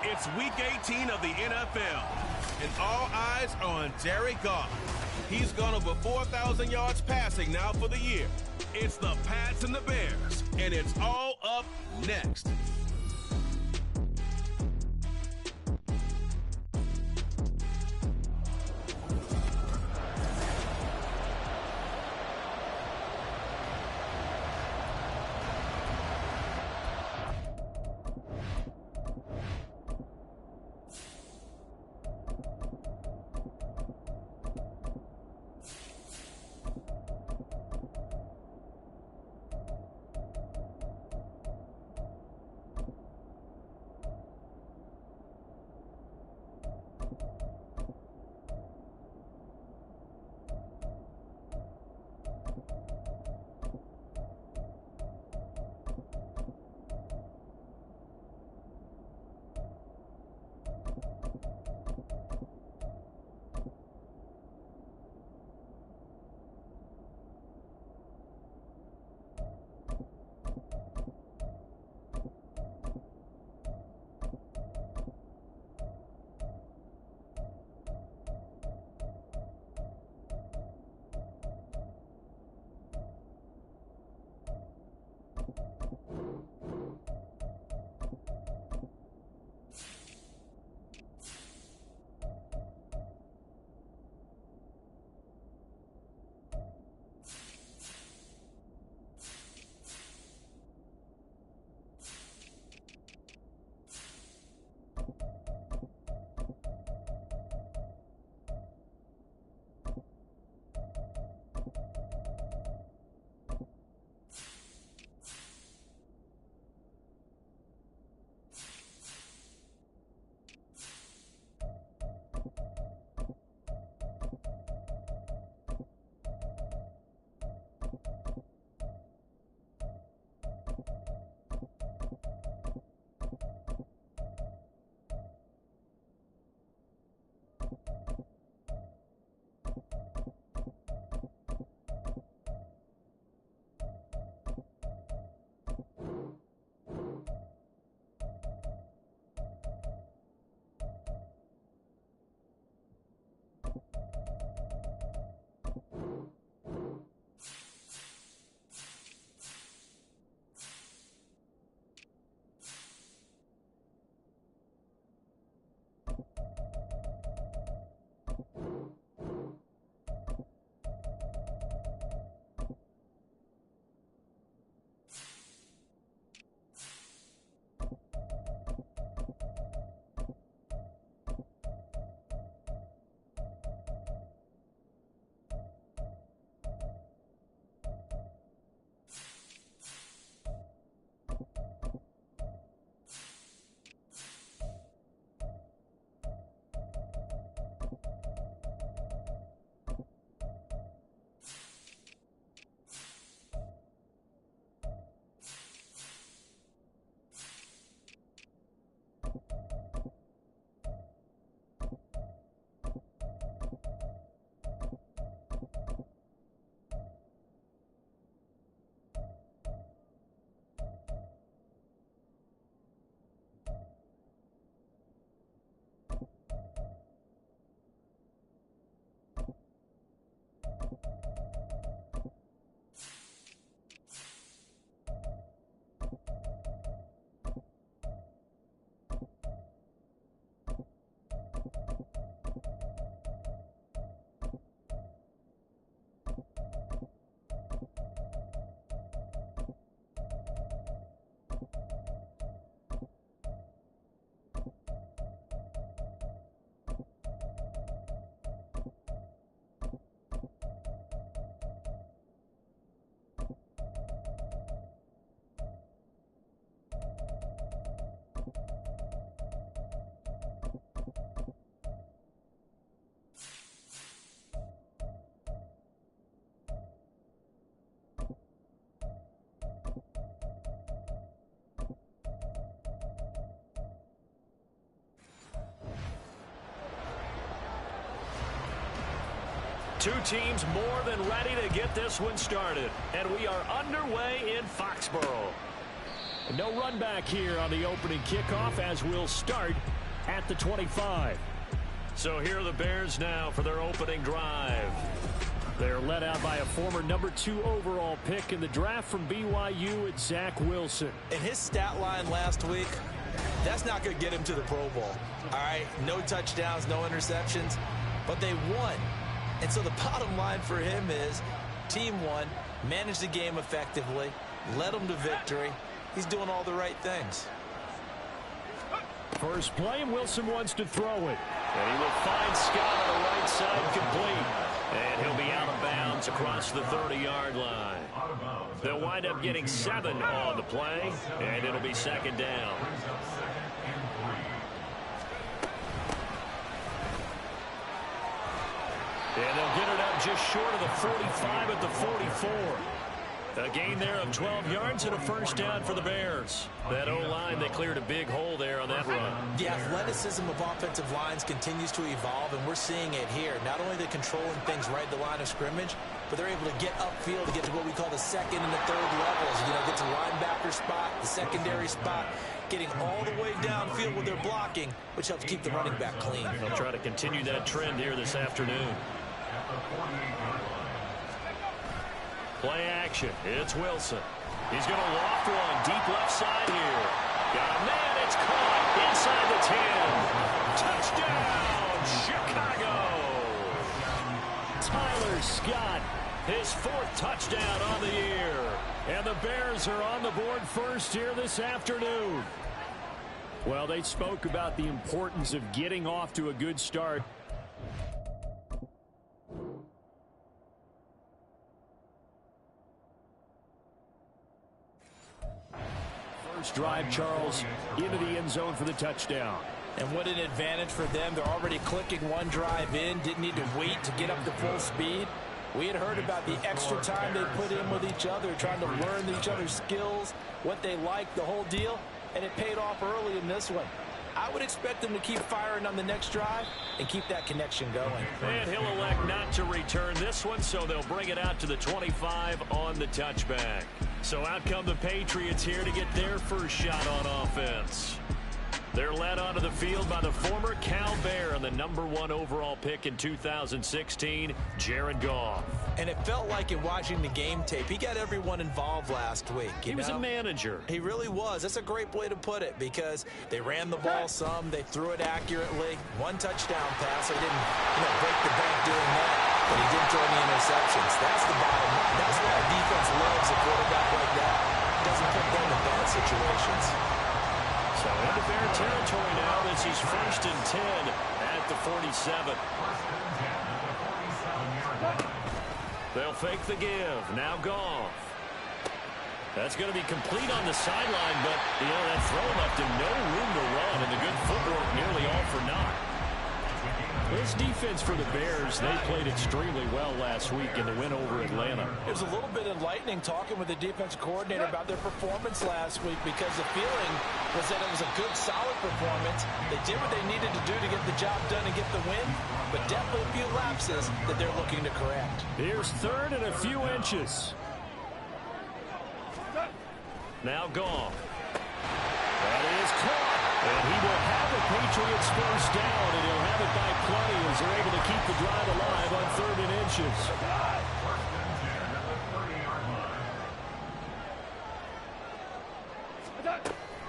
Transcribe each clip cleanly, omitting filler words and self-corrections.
It's Week 18 of the NFL, and all eyes are on Jared Goff. He's gone over 4,000 yards passing now for the year. It's the Pats and the Bears, and it's all up next. Two teams more than ready to get this one started. And we are underway in Foxborough. No run back here on the opening kickoff as we'll start at the 25. So here are the Bears now for their opening drive. They're led out by a former number 2 overall pick in the draft from BYU at Zach Wilson. And his stat line last week, that's not going to get him to the Pro Bowl. All right, no touchdowns, no interceptions, but they won. And so the bottom line for him is team won, managed the game effectively, led them to victory. He's doing all the right things. First play, Wilson wants to throw it. And he will find Scott on the right side complete. And he'll be out of bounds across the 30-yard line. They'll wind up getting 7 on the play, and it'll be second down. And they'll get it up just short of the 45 at the 44. A gain there of 12 yards and a first down for the Bears. That O-line, they cleared a big hole there on that run. The athleticism of offensive lines continues to evolve, and we're seeing it here. Not only are they controlling things right at the line of scrimmage, but they're able to get upfield to get to what we call the second and the third levels. You know, get to linebacker spot, the secondary spot, getting all the way downfield with their blocking, which helps keep the running back clean. They'll try to continue that trend here this afternoon. Play action. It's Wilson. He's going to loft one deep left side here. Got a man. It's caught inside the 10. Touchdown, Chicago. Tyler Scott, his 4th touchdown on the year. And the Bears are on the board first here this afternoon. Well, they spoke about the importance of getting off to a good start. Drive, Charles, into the end zone for the touchdown. And what an advantage for them. They're already clicking one drive in, didn't need to wait to get up to full speed. We had heard about the extra time they put in with each other, trying to learn each other's skills, what they like, the whole deal, and it paid off early in this one. I would expect them to keep firing on the next drive and keep that connection going. And he'll elect not to return this one, so they'll bring it out to the 25 on the touchback. So out come the Patriots here to get their first shot on offense. They're led onto the field by the former Cal Bear and the #1 overall pick in 2016, Jared Goff. And it felt like in watching the game tape, he got everyone involved last week. He was a manager. He really was. That's a great way to put it because they ran the ball some, they threw it accurately. 1 touchdown pass. They didn't break the bank doing that, but he did throw the interceptions. That's the bottom line. That's why a defense loves a quarterback like that. Doesn't put them in bad situations. So into Bear territory now. This is 1st and 10 at the 47. They'll fake the give. Now Goff. That's going to be complete on the sideline, but, that throw left him no room to run, and the good footwork nearly all for naught. This defense for the Bears, they played extremely well last week in the win over Atlanta. It was a little bit enlightening talking with the defensive coordinator about their performance last week because the feeling was that it was a good, solid performance. They did what they needed to do to get the job done and get the win, but definitely a few lapses that they're looking to correct. Here's 3rd and a few inches. Now Goff. That is caught. And he will have the Patriots first down, and he'll have it by plenty as they're able to keep the drive alive on 3rd and inches.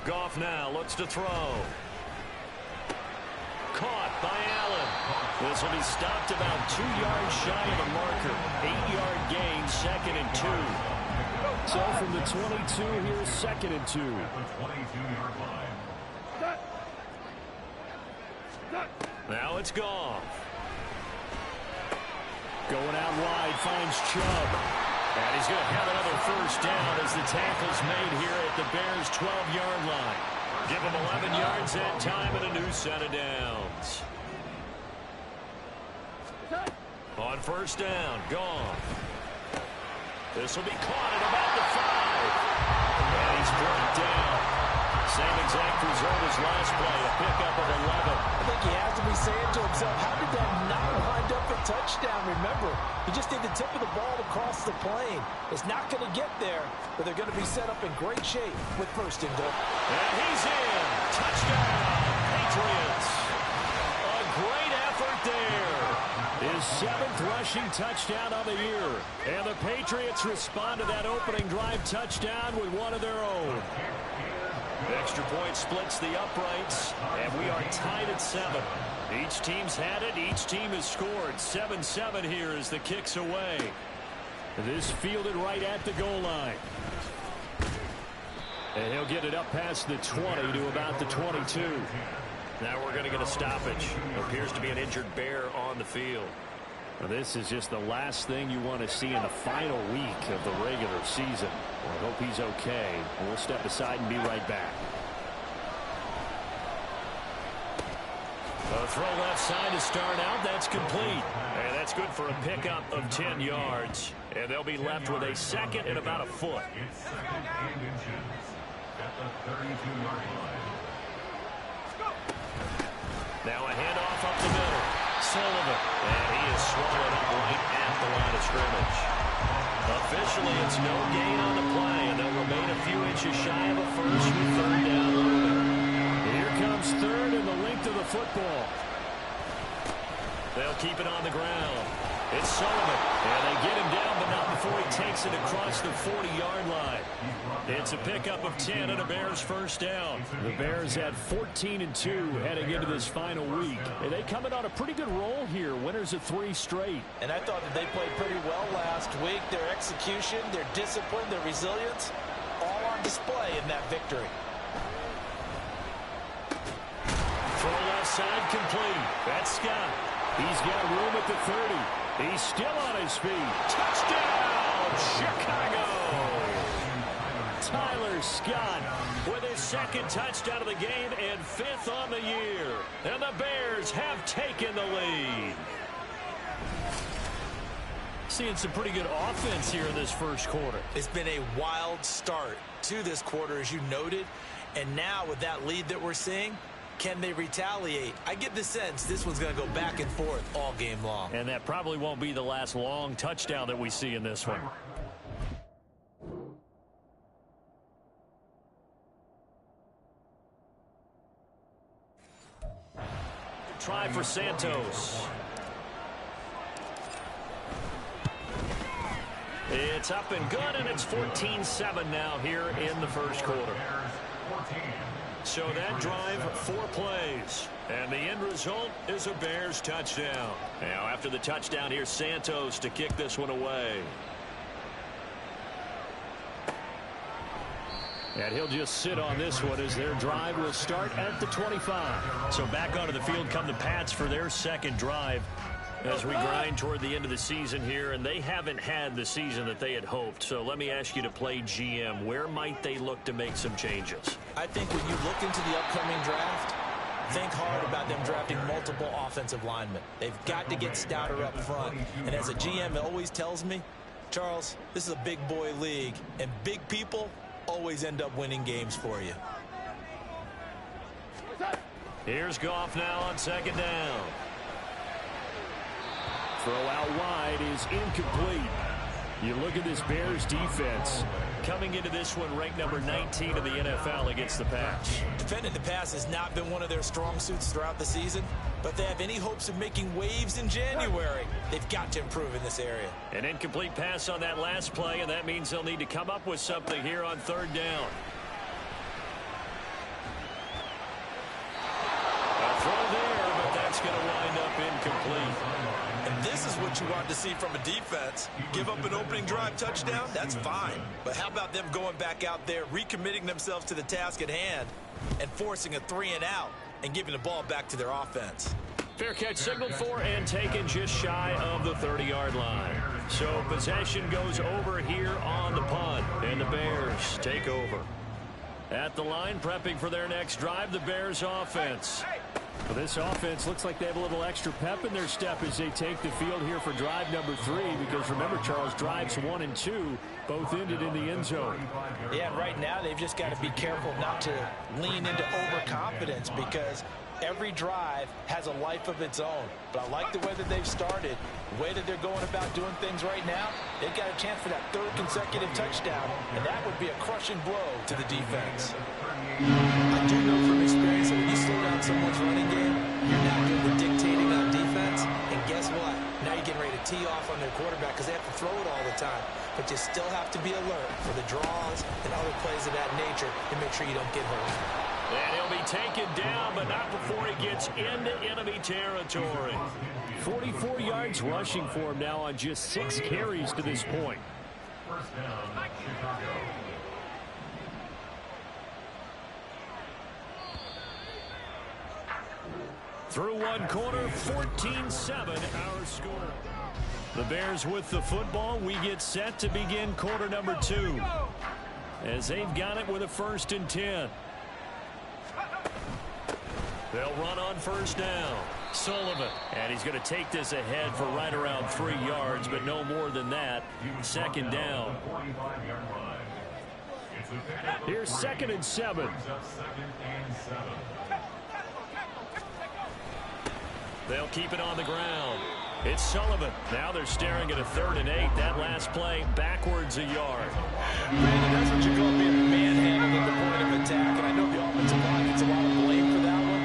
Goff now looks to throw. Caught by Allen. This will be stopped about 2 yards shy of the marker. 8-yard gain, 2nd and 2. So from the 22, here's 2nd and 2. Now it's Goff. Going out wide, finds Chubb. And he's going to have another first down as the tackle's made here at the Bears' 12-yard line. Give him 11 yards that time and a new set of downs. On first down, Goff. This will be caught at about the 5. And he's brought down. Same exact result as last play, a pickup of 11. I think he has to be saying to himself, how did that not wind up a touchdown? Remember, he just need the tip of the ball to cross the plane. It's not going to get there, but they're going to be set up in great shape with first and goal. And he's in. Touchdown, Patriots. A great effort there. His 7th rushing touchdown of the year. And the Patriots respond to that opening drive touchdown with one of their own. Extra point splits the uprights, and we are tied at 7. Each team's had it. Each team has scored. 7-7 here as the kick's away. This fielded right at the goal line. And he'll get it up past the 20 to about the 22. Now we're going to get a stoppage. Appears to be an injured Bear on the field. Now this is just the last thing you want to see in the final week of the regular season. Well, I hope he's okay. We'll step aside and be right back. A throw left side to start out. That's complete. And that's good for a pickup of 10 yards. And they'll be left with a second and about a foot. Now a handoff up the middle. Sullivan. And he is swallowed up right at the line of scrimmage. Officially, it's no gain on the play, and they'll remain a few inches shy of a first with third down looming. Here comes third and the length of the football. They'll keep it on the ground. It's Sullivan, and they get him down, but not before he takes it across the 40-yard line. It's a pickup of 10 and a Bears first down. The Bears had 14-2 heading into this final week. And they come in on a pretty good roll here, winners of 3 straight. And I thought that they played pretty well last week. Their execution, their discipline, their resilience, all on display in that victory. Throw left side complete. That's Scott. He's got room at the 30. He's still on his feet. Touchdown, Chicago! Tyler Scott with his 2nd touchdown of the game and 5th on the year. And the Bears have taken the lead. Seeing some pretty good offense here in this first quarter. It's been a wild start to this quarter, as you noted. And now with that lead that we're seeing, can they retaliate? I get the sense this one's going to go back and forth all game long. And that probably won't be the last long touchdown that we see in this one. Try for Santos. It's up and good, and it's 14-7 now here in the first quarter. So that drive, 4 plays. And the end result is a Bears touchdown. Now after the touchdown, here's Santos to kick this one away. And he'll just sit on this one as their drive will start at the 25. So back onto the field come the Pats for their 2nd drive as we grind toward the end of the season here, and they haven't had the season that they had hoped. So let me ask you to play GM. Where might they look to make some changes? I think when you look into the upcoming draft, think hard about them drafting multiple offensive linemen. They've got to get stouter up front. And as a GM always tells me, Charles, this is a big boy league, and big people always end up winning games for you. Here's Goff now on 2nd down. Throw out wide is incomplete. You look at this Bears defense. Coming into this one ranked number 19 in the NFL against the pass. Defending the pass has not been one of their strong suits throughout the season, but they have any hopes of making waves in January. They've got to improve in this area. An incomplete pass on that last play, and that means they'll need to come up with something here on 3rd down. A throw there, but that's going to wind up incomplete. And this is what you want to see from a defense. Give up an opening drive touchdown, that's fine. But how about them going back out there, recommitting themselves to the task at hand, and forcing a 3-and-out, and giving the ball back to their offense. Fair catch signaled for and taken just shy of the 30-yard line. So possession goes over here on the punt, and the Bears take over. At the line, prepping for their next drive, the Bears offense. Well, this offense looks like they have a little extra pep in their step as they take the field here for drive number 3, because remember, Charles, drives 1 and 2 both ended in the end zone. Yeah, and right now they've just got to be careful not to lean into overconfidence, because every drive has a life of its own. But I like the way that they've started, the way that they're going about doing things right now. They've got a chance for that 3rd consecutive touchdown, and that would be a crushing blow to the defense. I do know from experience that when you slow down someone's running game, you're now doing the dictating on defense. And guess what? Now you're getting ready to tee off on their quarterback because they have to throw it all the time. But you still have to be alert for the draws and other plays of that nature to make sure you don't get hurt. And he'll be taken down, but not before he gets into enemy territory. 44 yards rushing for him now on just 6 carries to this point. First down, Chicago. Through one quarter, 14-7 our score. The Bears with the football. We get set to begin quarter number 2, as they've got it with a 1st and 10. They'll run on 1st down. Sullivan, and he's going to take this ahead for right around 3 yards, but no more than that. 2nd down. Here's 2nd and 7. They'll keep it on the ground. It's Sullivan. Now they're staring at a 3rd and 8. That last play backwards a yard. Brandon, that's what you're going to be manhandled at the point of attack. And I know the offensive line gets a lot of blame for that one.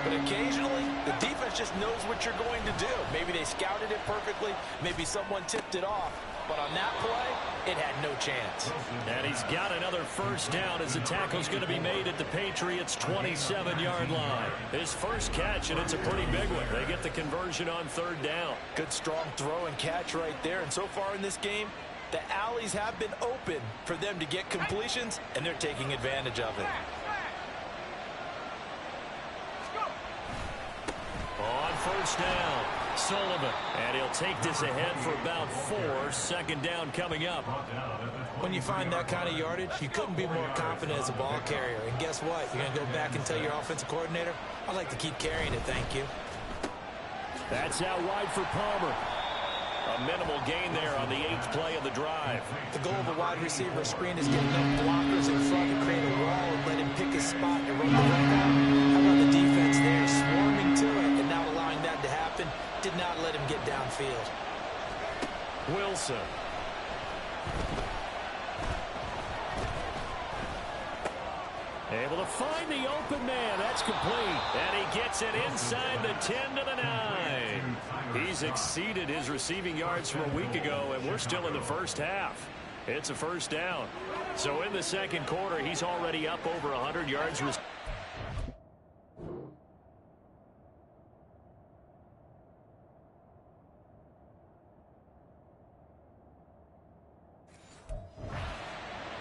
But occasionally, the defense just knows what you're going to do. Maybe they scouted it perfectly. Maybe someone tipped it off. But on that play, it had no chance. And he's got another 1st down as the tackle's going to be made at the Patriots' 27-yard line. His first catch, and it's a pretty big one. They get the conversion on 3rd down. Good strong throw and catch right there. And so far in this game, the alleys have been open for them to get completions, and they're taking advantage of it. On 1st down, Sullivan, and he'll take this ahead for about 4. 2nd down coming up. When you find that kind of yardage, you couldn't be more confident as a ball carrier. And guess what? You're going to go back and tell your offensive coordinator, I'd like to keep carrying it, thank you. That's out wide for Palmer. A minimal gain there on the 8th play of the drive. The goal of a wide receiver screen is getting enough blockers in front to create a wall and let him pick his spot and run the route out. How about the defense there swarming to it and not allowing that to happen? Did not let him get downfield. Wilson. Able to find the open man. That's complete. And he gets it inside the 10 to the 9. He's exceeded his receiving yards from a week ago, and we're still in the 1st half. It's a 1st down. So in the 2nd quarter, he's already up over 100 yards.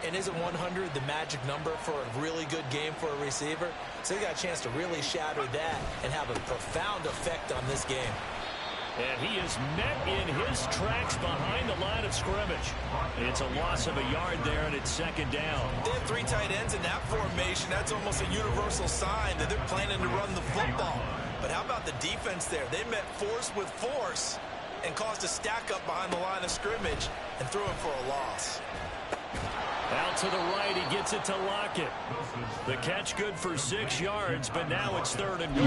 And isn't 100 the magic number for a really good game for a receiver? So they got a chance to really shatter that and have a profound effect on this game. And he is met in his tracks behind the line of scrimmage. It's a loss of a yard there, and it's 2nd down. They have 3 tight ends in that formation. That's almost a universal sign that they're planning to run the football. But how about the defense there? They met force with force and caused a stack up behind the line of scrimmage and threw him for a loss. Out to the right, he gets it to Lockett. The catch good for 6 yards, but now it's 3rd and goal.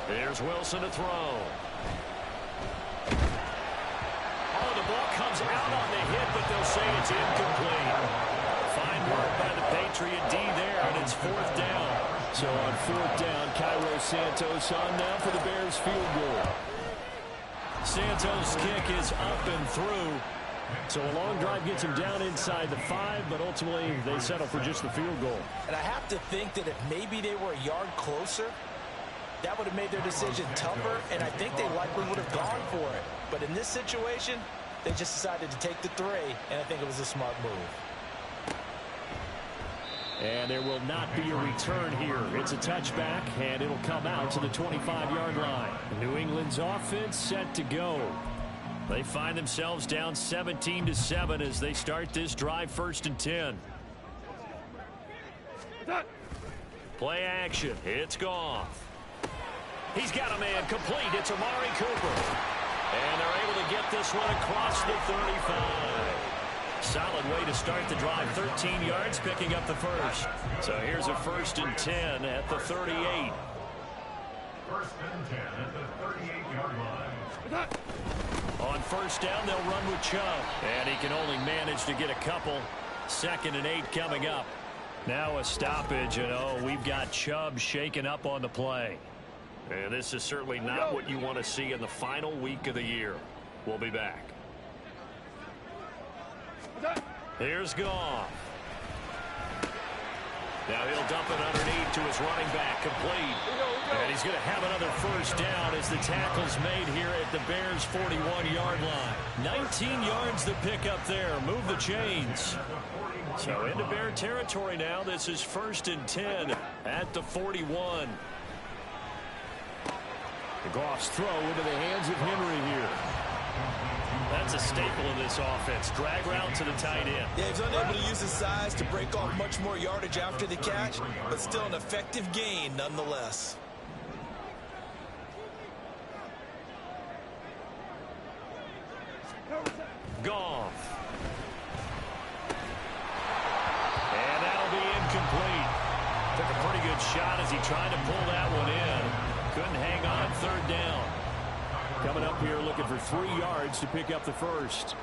There's Wilson to throw. Oh, the ball comes out on the hit, but they'll say it's incomplete. Fine work by the Patriot D there, and it's 4th down. So on 4th down, Cairo Santos on now for the Bears field goal. Santos' kick is up and through. So a long drive gets him down inside the 5, but ultimately they settle for just the field goal. And I have to think that if maybe they were a yard closer, that would have made their decision tougher, and I think they likely would have gone for it. But in this situation, they just decided to take the 3, and I think it was a smart move. And there will not be a return here. It's a touchback, and it'll come out to the 25-yard line. New England's offense set to go. They find themselves down 17-7 as they start this drive, 1st and 10. Play action. It's Goff. He's got a man complete. It's Amari Cooper. And they're able to get this one across the 35. Solid way to start the drive. 13 yards, picking up the first. So here's a 1st and 10 at the 38. 1st and 10 at the 38-yard line. On 1st down, they'll run with Chubb. And he can only manage to get a couple. 2nd and 8 coming up. Now a stoppage, and we've got Chubb shaken up on the play. And this is certainly not what you want to see in the final week of the year. We'll be back. Here's Goff. Now he'll dump it underneath to his running back, complete. And he's going to have another 1st down as the tackle's made here at the Bears' 41-yard line. 19 yards to pick up there. Move the chains. So into Bear territory now. This is 1st and 10 at the 41. Goff's throw into the hands of Henry here. That's a staple of this offense. Drag route to the tight end. Yeah, he's unable to use his size to break off much more yardage after the catch, but still an effective gain nonetheless. Goff. And that'll be incomplete. Took a pretty good shot as he tried to pull that one in. Couldn't hang on 3rd down. Coming up here looking for 3 yards to pick up the first.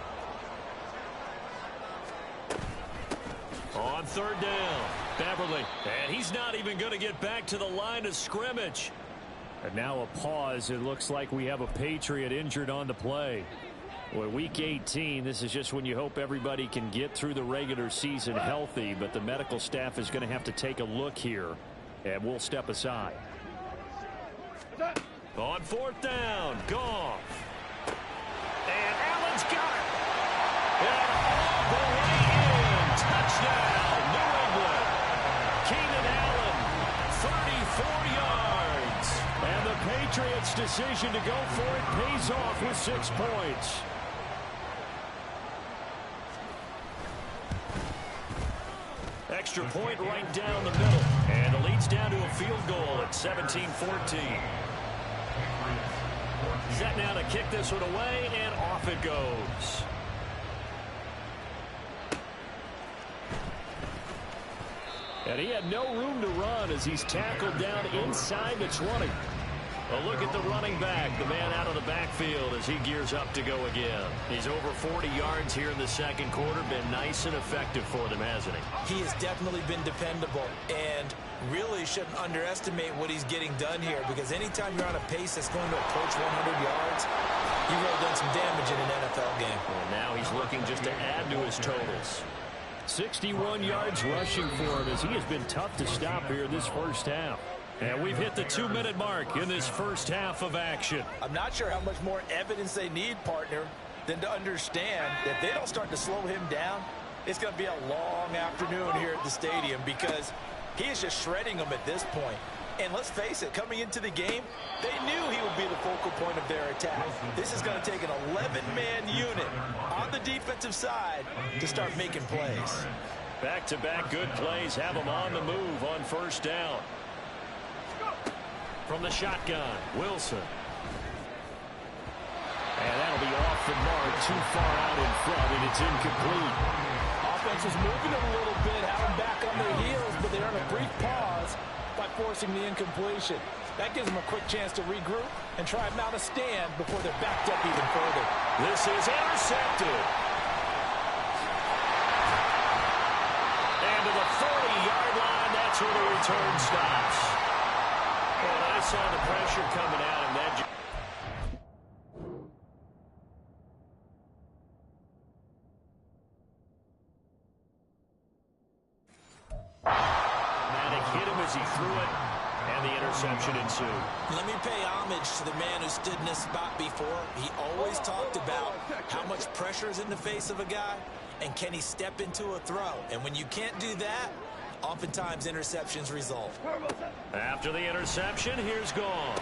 On 3rd down, Beverly. And he's not even going to get back to the line of scrimmage. And now a pause. It looks like we have a Patriot injured on the play. Well, Week 18, this is just when you hope everybody can get through the regular season healthy, but the medical staff is going to have to take a look here, and we'll step aside. On 4th down, Goff. And Allen's got it. And all the way in. Touchdown, New England. Keenan Allen, 34 yards. And the Patriots' decision to go for it pays off with 6 points. Extra point right down the middle. And the lead's down to a field goal at 17-14. Set now to kick this one away, and off it goes. And he had no room to run as he's tackled down inside the 20. A look at the running back, the man out of the backfield as he gears up to go again. He's over 40 yards here in the 2nd quarter. Been nice and effective for them, hasn't he? He has definitely been dependable and really shouldn't underestimate what he's getting done here, because anytime you're on a pace that's going to approach 100 yards, you've really done some damage in an NFL game. Well, now he's looking just to add to his totals. 61 yards rushing for him as he has been tough to stop here this 1st half. And we've hit the 2-minute mark in this 1st half of action. I'm not sure how much more evidence they need, partner, than to understand that if they don't start to slow him down, it's going to be a long afternoon here at the stadium, because he is just shredding them at this point. And let's face it, coming into the game, they knew he would be the focal point of their attack. This is going to take an 11-man unit on the defensive side to start making plays. Back-to-back good plays have them on the move on 1st down. From the shotgun, Wilson. And that'll be off the mark, too far out in front, and it's incomplete. Offense is moving a little bit, having back on their heels, but they're on a brief pause by forcing the incompletion. That gives them a quick chance to regroup and try and mount a stand before they're backed up even further. This is intercepted. And to the 40-yard line, that's where the return stops. And I saw the pressure coming out, and that hit him as he threw it, and the interception ensued. Let me pay homage to the man who stood in this spot before. He always talked about how much pressure is in the face of a guy, and can he step into a throw. And when you can't do that, oftentimes interceptions result. After the interception, here's Goff.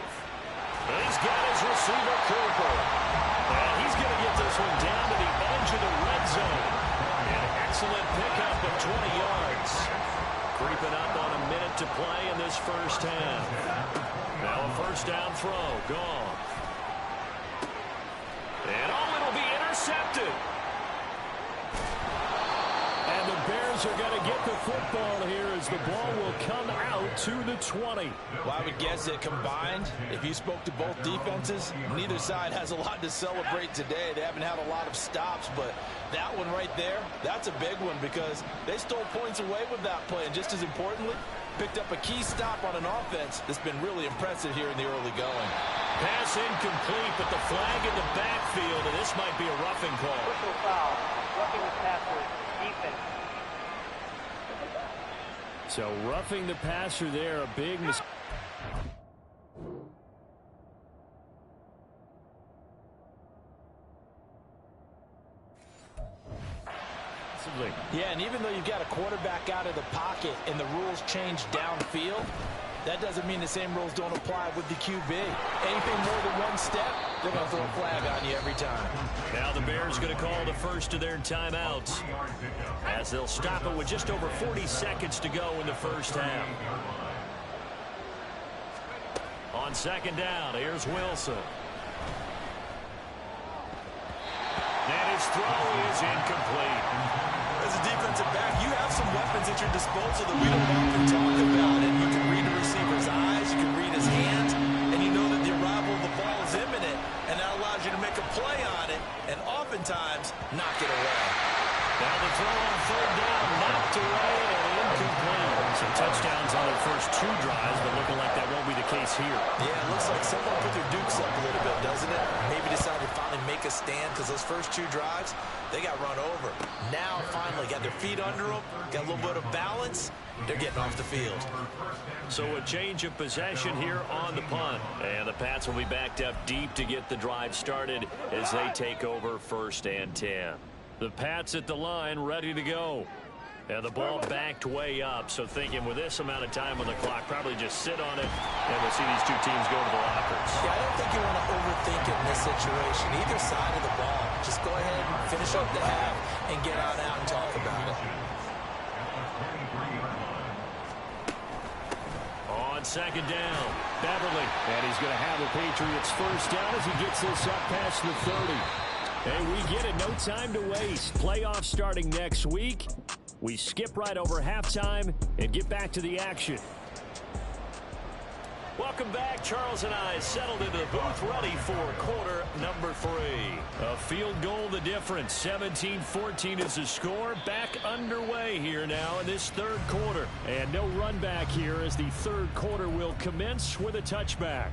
He's got his receiver, Cooper. And he's going to get this one down to the edge of the red zone. An excellent pickup of 20 yards. Creeping up on a minute to play in this first half. Now a first down throw. Goff. And it'll be intercepted. And the Bears are going to get the football here as the ball will come out to the 20. Well, I would guess that combined, if you spoke to both defenses, neither side has a lot to celebrate today. They haven't had a lot of stops, but that one right there, that's a big one because they stole points away with that play. And just as importantly, picked up a key stop on an offense that's been really impressive here in the early going. Pass incomplete, but the flag in the backfield, and this might be a roughing call. Personal foul, roughing the passer, defense. So roughing the passer there, a big mistake. Yeah, and even though you've got a quarterback out of the pocket and the rules change downfield, that doesn't mean the same rules don't apply with the QB. Anything more than one step, they're going to throw a flag on you every time. Now the Bears going to call the first of their timeouts as they'll stop it with just over 40 seconds to go in the first half. On second down, here's Wilson. And his throw is incomplete. As a defensive back, you have some weapons at your disposal that we don't often talk about. And you can read the receiver's eyes, you can read his hands, and you know that the arrival of the ball is imminent, and that allows you to make a play on it, and oftentimes knock it away. Now the throw on third down, knocked away and incomplete. Some touchdowns on their first two drives, but looking like that won't be the case here. Yeah, it looks like someone put their dukes up a little bit, doesn't it? Maybe decided to finally make a stand because those first two drives, they got run over. Now, finally, got their feet under them, got a little bit of balance. They're getting off the field. So a change of possession here on the punt. And the Pats will be backed up deep to get the drive started as they take over 1st and 10. The Pats at the line, ready to go. And the ball backed way up, so thinking with this amount of time on the clock, probably just sit on it, and we'll see these two teams go to the lockers. Yeah, I don't think you want to overthink it in this situation. Either side of the ball, just go ahead and finish up the half and get on out and talk about it. On second down, Beverly. And he's going to have the Patriots first down as he gets this up past the 30. And we get it, no time to waste. Playoffs starting next week. We skip right over halftime and get back to the action. Welcome back. Charles and I settled into the booth ready for quarter number 3. A field goal the difference. 17-14 is the score. Back underway here now in this third quarter. And no run back here as the third quarter will commence with a touchback.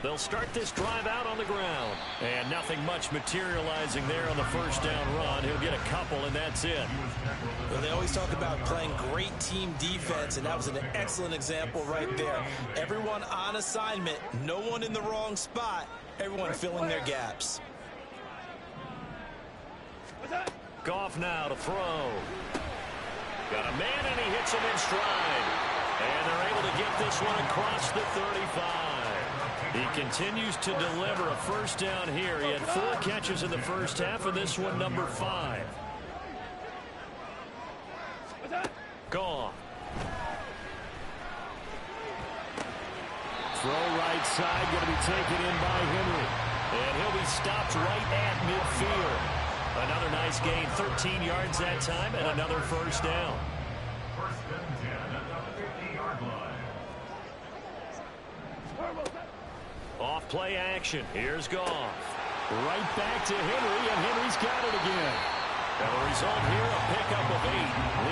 They'll start this drive out on the ground. And nothing much materializing there on the first down run. He'll get a couple, and that's it. Well, they always talk about playing great team defense, and that was an excellent example right there. Everyone on assignment, no one in the wrong spot, everyone filling their gaps. Goff now to throw. Got a man, and he hits him in stride. And they're able to get this one across the 35. He continues to deliver a first down here. He had 4 catches in the first half, and this one number 5. Goff. Throw right side, going to be taken in by Henry. And he'll be stopped right at midfield. Another nice gain, 13 yards that time, and another first down. First and 10 at the 50-yard line. Off play action. Here's Goff. Right back to Henry, and Henry's got it again. And the result here, a pickup of 8.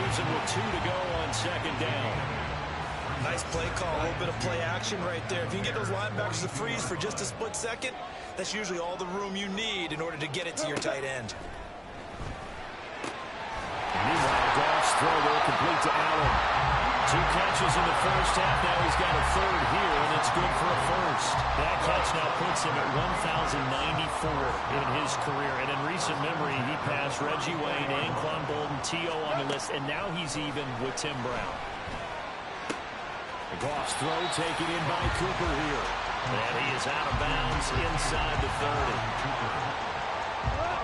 Leaves him with 2 to go on second down. Nice play call, a little bit of play action right there. If you can get those linebackers to freeze for just a split second, that's usually all the room you need in order to get it to your tight end. Meanwhile, Goff's throw will complete to Allen. 2 catches in the first half. Now he's got a third here, and it's good for a first. That catch now puts him at 1,094 in his career. And in recent memory, he passed Reggie Wayne, Anquan Bolden, T.O. on the list, and now he's even with Tim Brown. Goff's throw taken in by Cooper here. And he is out of bounds inside the 30.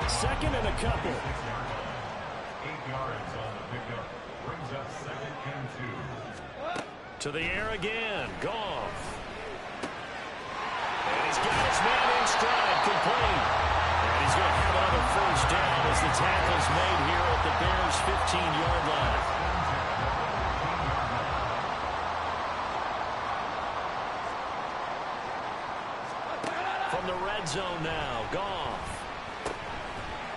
Second and a couple. 8 yards on the pickup. Brings up 2nd and 2. To the air again. Goff. And he's got his man in stride. Complete. And he's going to have another first down as the tackle's made here at the Bears' 15-yard line. From the red zone now. Goff.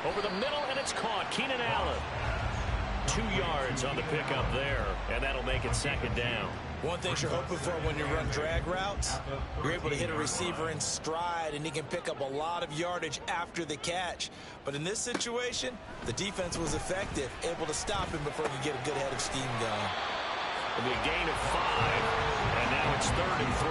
Over the middle, and it's caught. Keenan Allen. 2 yards on the pickup there, and that'll make it 2nd down. One thing you're hoping for when you run drag routes, you're able to hit a receiver in stride, and he can pick up a lot of yardage after the catch. But in this situation, the defense was effective, able to stop him before he could get a good head of steam going. It'll be a gain of 5, and now it's 3rd and 3.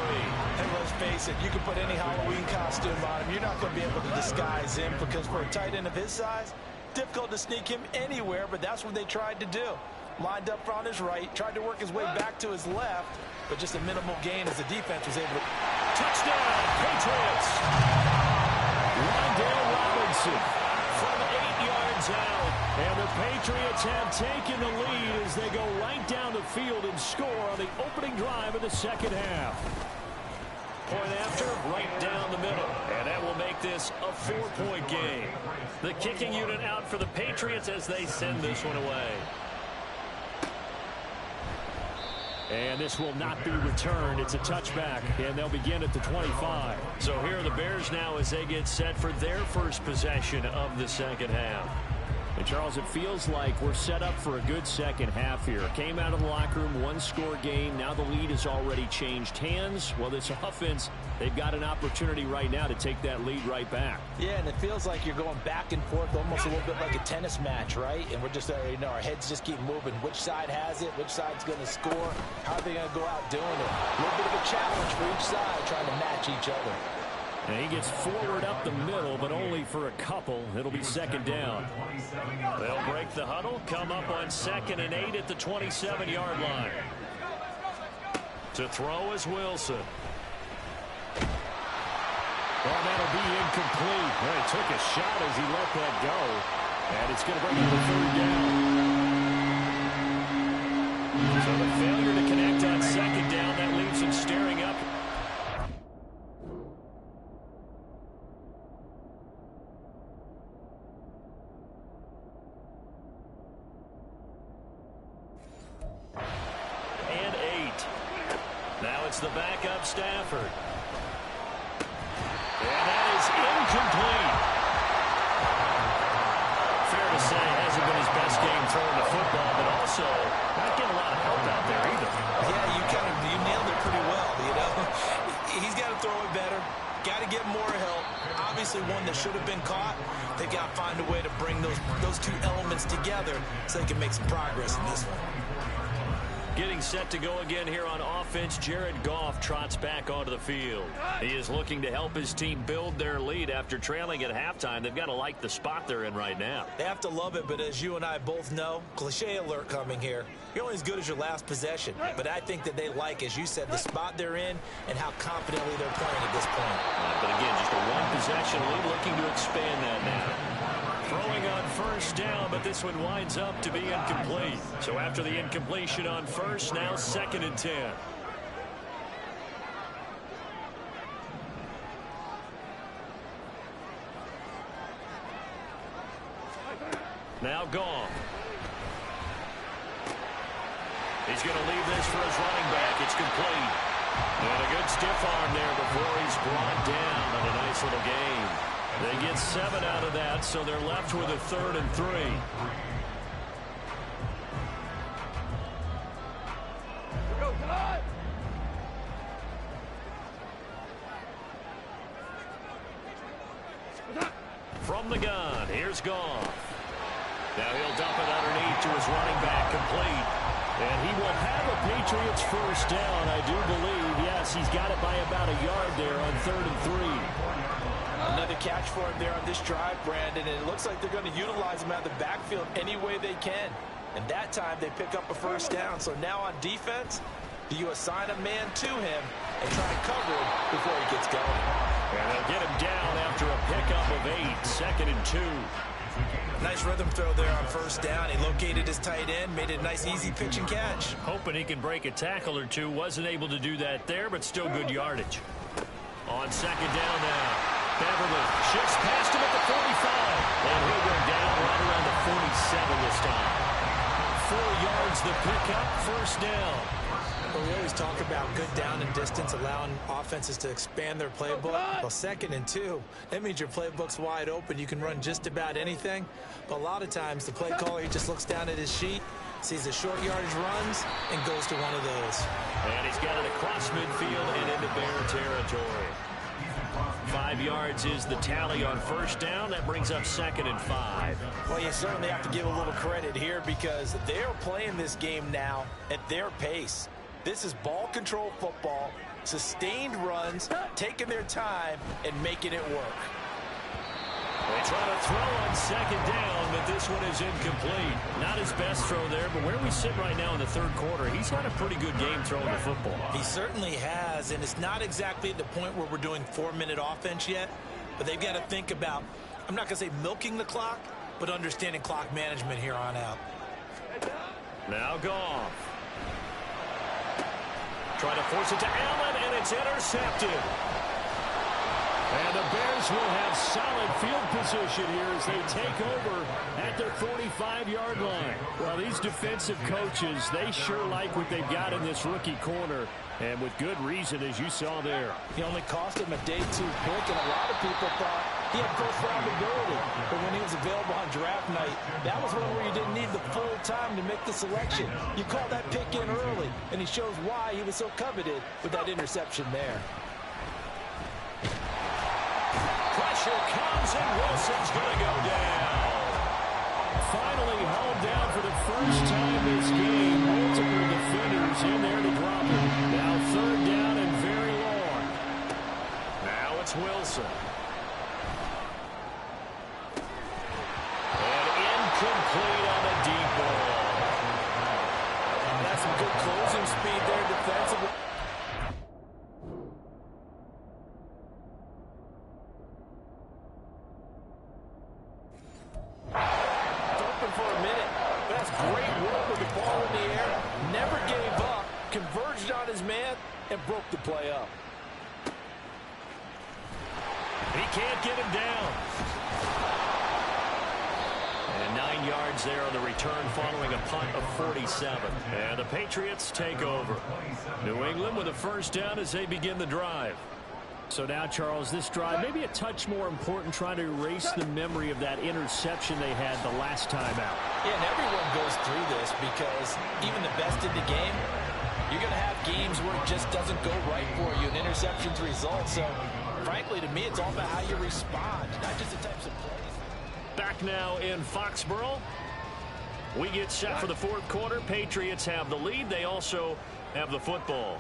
And let's face it, you can put any Halloween costume on him. You're not going to be able to disguise him because for a tight end of his size, difficult to sneak him anywhere, but that's what they tried to do. Lined up on his right, tried to work his way back to his left, but just a minimal gain as the defense was able to... Touchdown, Patriots! Wandale Robinson from 8 yards out, and the Patriots have taken the lead as they go right down the field and score on the opening drive of the second half. Point after, right down the middle. And that will make this a 4-point game. The kicking unit out for the Patriots as they send this one away. And this will not be returned. It's a touchback, and they'll begin at the 25. So here are the Bears now as they get set for their first possession of the second half. And Charles, it feels like we're set up for a good second half here. Came out of the locker room, 1-score game. Now the lead has already changed hands. Well, this offense, they've got an opportunity right now to take that lead right back. Yeah, and it feels like you're going back and forth, almost a little bit like a tennis match, right? And we're just, our heads just keep moving. Which side has it? Which side's going to score? How are they going to go out doing it? A little bit of a challenge for each side, trying to match each other. And he gets forward up the middle, but only for a couple. It'll be 2nd down. They'll break the huddle, come up on 2nd and 8 at the 27-yard line. To throw is Wilson. Well, that'll be incomplete. Well, he took a shot as he let that go. And it's going to bring up the 3rd down. So the failure to connect on 2nd down, that leaves him staring up. Now it's the backup Stafford. And that is incomplete. Fair to say, hasn't been his best game throwing the football, but also not getting a lot of help out there either. Yeah, you nailed it pretty well, you know. He's got to throw it better. Got to get more help. Obviously one that should have been caught. They got to find a way to bring those two elements together so they can make some progress in this one. Getting set to go again here on offense, Jared Goff trots back onto the field. He is looking to help his team build their lead after trailing at halftime. They've got to like the spot they're in right now. They have to love it, but as you and I both know, cliche alert coming here. You're only as good as your last possession. But I think that they like, as you said, the spot they're in and how confidently they're playing at this point. But again, just a one-possession lead, looking to expand that now. Throwing on 1st down, but this one winds up to be incomplete. So after the incompletion on 1st, now 2nd and 10. Now Goff. He's going to leave this for his running back. It's complete. And a good stiff arm there before he's brought down on a nice little gain. They get 7 out of that, so they're left with a 3rd and 3. From the gun, here's Goff. Now he'll dump it underneath to his running back, complete. And he will have a Patriots first down, I do believe. Yes, he's got it by about a yard there on 3rd and 3. Another catch for him there on this drive, Brandon, and it looks like they're going to utilize him out of the backfield any way they can. And that time they pick up a first down. So now on defense, do you assign a man to him and try to cover him before he gets going? And they'll get him down after a pickup of 8, 2nd and 2. Nice rhythm throw there on first down. He located his tight end, made it a nice easy pitch and catch. Hoping he can break a tackle or two. Wasn't able to do that there, but still good yardage. On 2nd down now, Beverly shifts past him at the 45. And he'll go down right around the 47 this time. 4 yards the pickup, first down. Well, we always talk about good down and distance, allowing offenses to expand their playbook. Well, 2nd and 2, that means your playbook's wide open. You can run just about anything. But a lot of times, the play caller, he just looks down at his sheet, sees the short yardage runs, and goes to one of those. And he's got it across midfield and into Bear territory. 5 yards is the tally on first down. That brings up 2nd and 5. Well, you certainly have to give a little credit here because they're playing this game now at their pace. This is ball control football, sustained runs, taking their time, and making it work. They try to throw on 2nd down, but this one is incomplete. Not his best throw there, but where we sit right now in the 3rd quarter, he's had a pretty good game throwing the football. He certainly has, and it's not exactly at the point where we're doing 4-minute offense yet, but they've got to think about, I'm not going to say milking the clock, but understanding clock management here on out. Now Goff. Try to force it to Allen, and it's intercepted. And the Bears will have solid field position here as they take over at their 45-yard line. Well, these defensive coaches, they sure like what they've got in this rookie corner, and with good reason, as you saw there. He only cost him a day 2 pick, and a lot of people thought he had first-round ability. But when he was available on draft night, that was one where you didn't need the full time to make the selection. You called that pick in early, and he shows why he was so coveted with that interception there. Pressure comes, and Wilson's going to go down. Finally hauled down for the first time this game. Multiple defenders in there to drop him. Now 3rd down and very long. Now it's Wilson. And incomplete on the deep ball. That's some good closing speed there defensively. Open for a minute. That's great work with the ball in the air. Never gave up. Converged on his man and broke the play up. He can't get him down. And 9 yards there on the return following a punt of 47. And the Patriots take over. New England with a first down as they begin the drive. So now, Charles, this drive maybe a touch more important, trying to erase the memory of that interception they had the last time out. Yeah, and everyone goes through this because even the best in the game, you're going to have games where it just doesn't go right for you, and interceptions result. So, frankly, to me, it's all about how you respond, not just the types of plays. Back now in Foxborough. We get set for the 4th quarter. Patriots have the lead. They also have the football.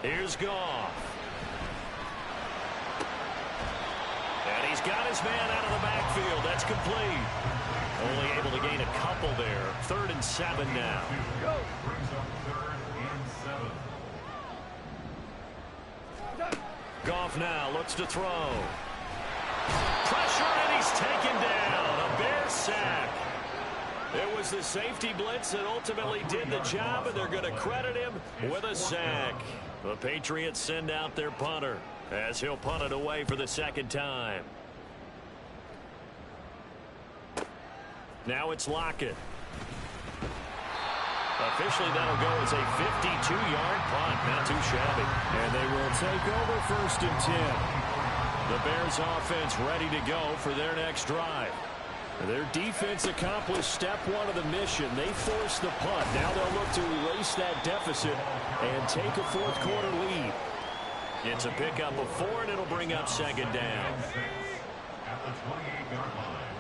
Here's Goff. And he's got his man out of the backfield. That's complete. Only able to gain a couple there. 3rd and 7 now. Goff now looks to throw. Pressure, and he's taken down. A Bear sack. It was the safety blitz that ultimately did the job, and they're going to credit him with a sack. The Patriots send out their punter as he'll punt it away for the 2nd time. Now it's Lockett. Officially, that'll go as a 52-yard punt. Not too shabby. And they will take over 1st and 10. The Bears offense ready to go for their next drive. Their defense accomplished step 1 of the mission. They forced the punt. Now they'll look to erase that deficit and take a 4th quarter lead. It's a pickup of 4, and it'll bring up 2nd down. at the 28-yard line.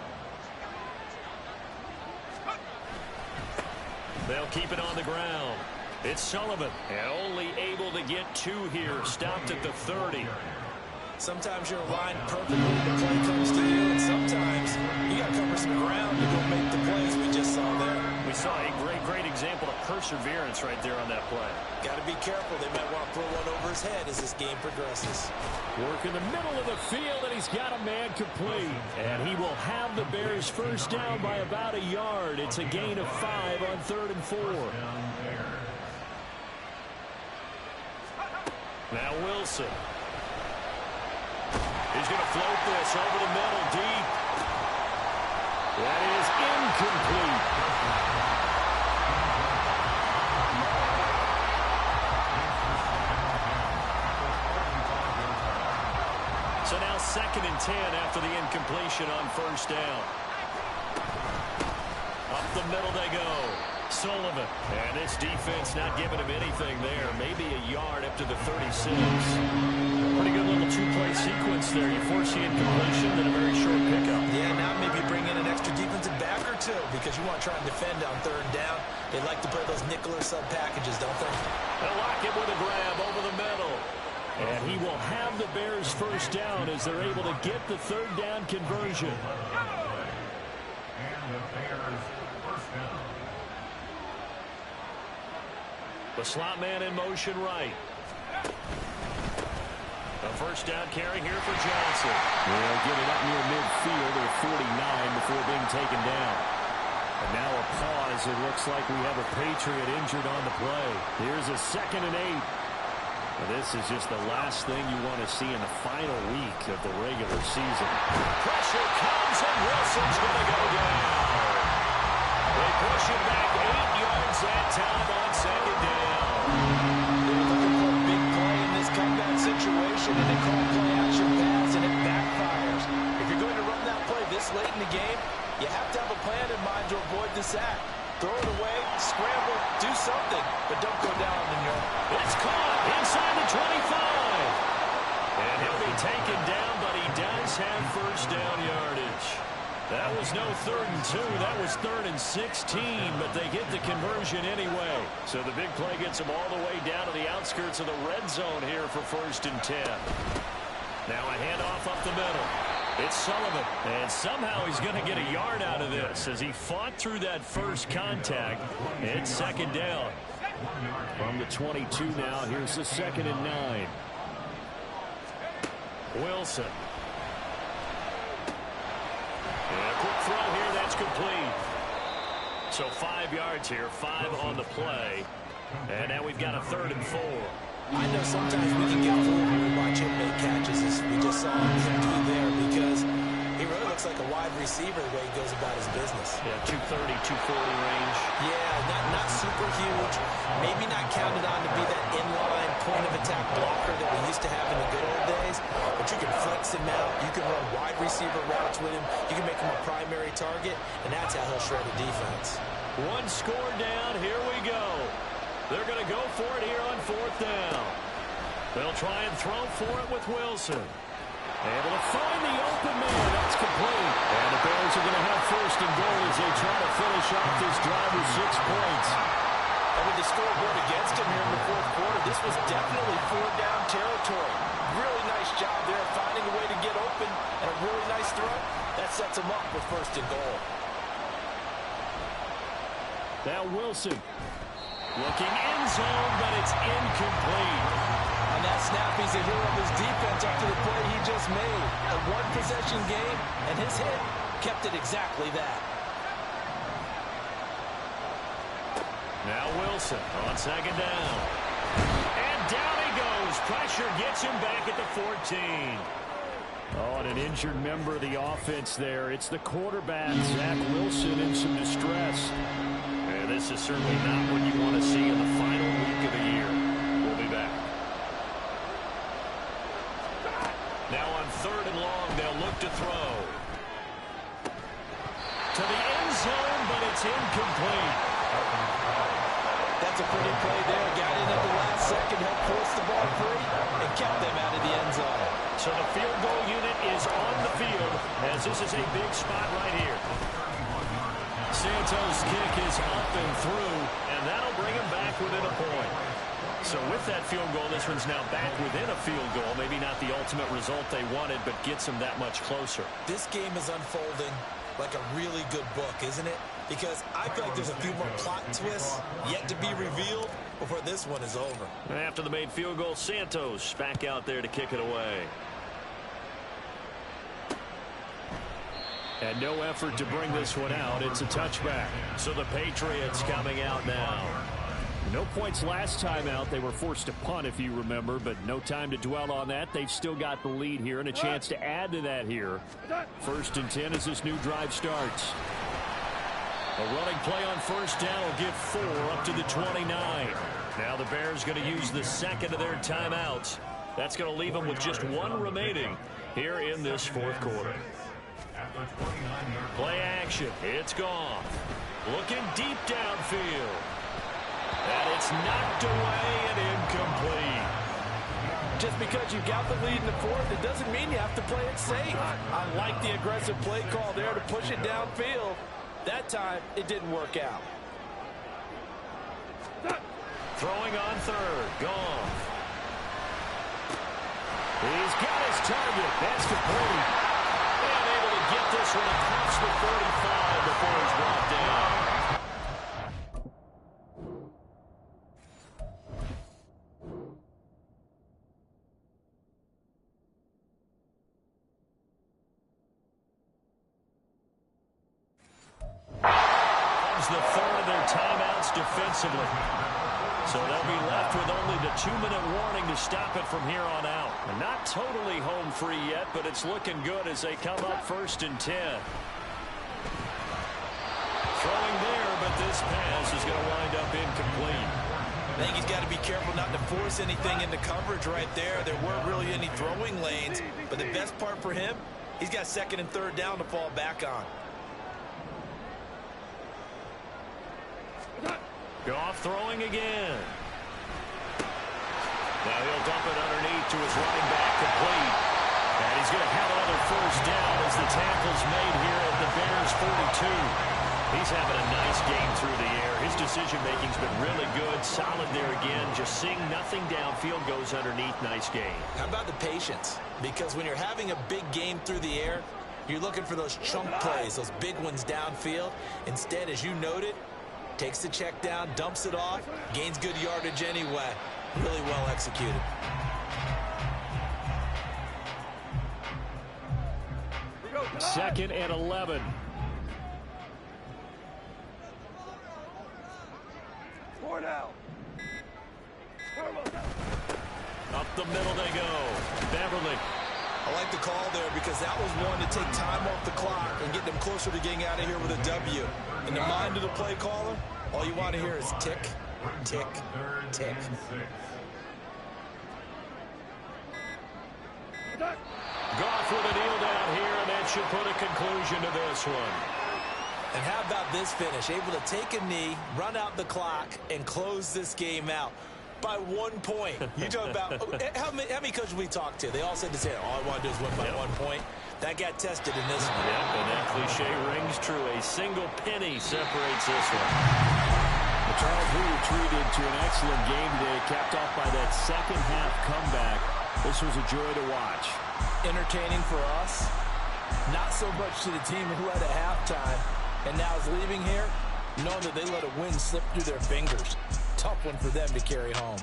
They'll keep it on the ground. It's Sullivan, and only able to get 2 here, stopped at the 30. Sometimes you're aligned perfectly, the play comes to you, and sometimes you got to cover some ground to go make the plays we just saw there. We saw a great example of perseverance right there on that play. Got to be careful. They might want to throw one over his head as this game progresses. Work in the middle of the field, and he's got a man complete. And he will have the Bears first down by about a yard. It's a gain of 5 on 3rd and 4. Now Wilson. He's going to float this over the middle deep. That is incomplete. So now 2nd and 10 after the incompletion on first down. Up the middle they go. Sullivan. And this defense not giving him anything there. Maybe a yard up to the 36. Pretty good little 2-play sequence there. You force the incompletion, then a very short pickup. Yeah, now maybe bring in an extra defensive back or 2 because you want to try and defend on 3rd down. They like to play those nickel or sub packages, don't they? They'll lock it with a grab over the middle. And he will have the Bears first down as they're able to get the 3rd down conversion. And the Bears first down. The slot man in motion right. A first down carry here for Johnson. They'll get it up near midfield to the 49 before being taken down. And now a pause. It looks like we have a Patriot injured on the play. Here's a 2nd and 8. And this is just the last thing you want to see in the final week of the regular season. Pressure comes, and Wilson's going to go down. They push him back 8 yards that time on 2nd down. They're looking for a big play in this comeback situation, and they call play action pass, and it backfires. If you're going to run that play this late in the game, you have to have a plan in mind to avoid the sack. Throw it away, scramble, do something, but don't go down on your own. It's caught inside the 25. And he'll be taken down, but he does have first down yardage. That was no 3rd and 2. That was 3rd and 16, but they get the conversion anyway. So the big play gets them all the way down to the outskirts of the red zone here for 1st and 10. Now a handoff up the middle. It's Sullivan, and somehow he's going to get a yard out of this as he fought through that first contact. It's 2nd down. From the 22 now, here's the 2nd and 9. Wilson. And a quick throw here, that's complete. So 5 yards here, 5 on the play. And now we've got a 3rd and 4. I know sometimes we can get fooled when we watch him make catches, as we just saw him do there, because he really looks like a wide receiver the way he goes about his business. Yeah, 230, 240 range. Yeah, not super huge. Maybe not counted on to be that inline point-of-attack blocker that we used to have in the good old days, but you can flex him out. You can run wide receiver routes with him. You can make him a primary target, and that's how he'll shred a defense. 1 score down. Here we go. They're going to go for it here on 4th down. They'll try and throw for it with Wilson. Able to find the open man. That's complete. And the Bears are going to have 1st and goal as they try to finish off this drive with 6 points. And with the scoreboard against him here in the 4th quarter, this was definitely 4-down territory. Really nice job there finding a way to get open, and a really nice throw. That sets him up with 1st and goal. Now Wilson. Looking end zone, but it's incomplete. On that snap, he's a hero of his defense after the play he just made. A one-possession game, and his hit kept it exactly that. Now Wilson on 2nd down. And down he goes. Pressure gets him back at the 14. Oh, and an injured member of the offense there. It's the quarterback, Zach Wilson, in some distress. And this is certainly not what you want to see in the final week of the year. We'll be back. Now on 3rd and long, they'll look to throw. To the end zone, but it's incomplete. That's a pretty play there. Got in at the last second, helped force the ball free, and kept them out of the end zone. So the field goal unit is on the field as this is a big spot right here. Santos' kick is up and through, and that'll bring him back within a point. So with that field goal, this one's now back within a field goal. Maybe not the ultimate result they wanted, but gets them that much closer. This game is unfolding like a really good book, isn't it? Because I feel like there's a few more plot twists yet to be revealed before this one is over. And after the made field goal, Santos back out there to kick it away. And no effort to bring this one out. It's a touchback. So the Patriots coming out now. No points last time out. They were forced to punt, if you remember, but no time to dwell on that. They've still got the lead here and a chance to add to that here. 1st and 10 as this new drive starts. A running play on first down will give 4 up to the 29. Now the Bears going to use the second of their timeouts. That's going to leave them with just 1 remaining here in this 4th quarter. Play action. It's gone. Looking deep downfield. And it's knocked away and incomplete. Just because you got the lead in the 4th, it doesn't mean you have to play it safe. I like the aggressive play call there to push it downfield. That time, it didn't work out. Throwing on 3rd. Gone. He's got his target. That's complete. And able to get this one across the 45 before he's brought down. The 3rd of their timeouts defensively. So they'll be left with only the 2-minute warning to stop it from here on out. And not totally home free yet, but it's looking good as they come up 1st and 10. Throwing there, but this pass is going to wind up incomplete. I think he's got to be careful not to force anything into coverage right there. There weren't really any throwing lanes, but the best part for him, he's got 2nd and 3rd down to fall back on. Goff throwing again. Now he'll dump it underneath to his running back, complete. And he's going to have another 1st down as the tackle's made here at the Bears 42. He's having a nice game through the air. His decision-making's been really good. Solid there again. Just seeing nothing downfield, goes underneath. Nice game. How about the patience? Because when you're having a big game through the air, you're looking for those chunk plays, those big ones downfield. Instead, as you noted, takes the check down, dumps it off, gains good yardage anyway. Really well executed. Second and 11. Up the middle they go. Beverly. I like the call there because that was one to take time off the clock and get them closer to getting out of here with a W. In the mind of the play caller, all you want to hear is tick, tick, tick. Goff with a kneel down here, and that should put a conclusion to this one. And how about this finish? Able to take a knee, run out the clock, and close this game out by 1 point. You talk about how many coaches we talked to? They all said the same. All I want to do is win by 1 point. That got tested in this one. Yep, and that cliche rings true. A single penny separates this one. Charles, we were treated to an excellent game today, capped off by that second half comeback. This was a joy to watch. Entertaining for us, not so much to the team who had a halftime and now is leaving here, knowing that they let a win slip through their fingers. Tough one for them to carry home.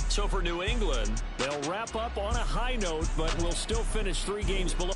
So for New England, they'll wrap up on a high note, but will still finish 3 games below.